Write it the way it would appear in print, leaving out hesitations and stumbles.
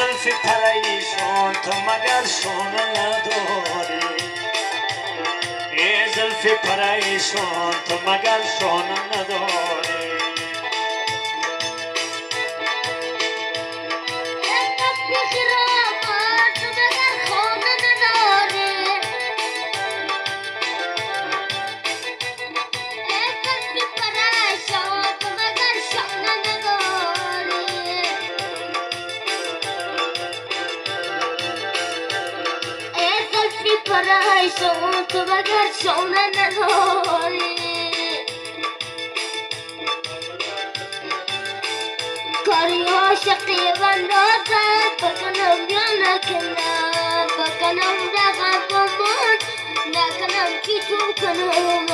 زلف پریشان تو مگر شانه نداری ای زلف پریشان تو مگر شانه نداری پریشان تو مگر شانه نداری کاری عاشقی بندازد بکنم یا نکنم بکنم رقم با من نکنم کی تو کنم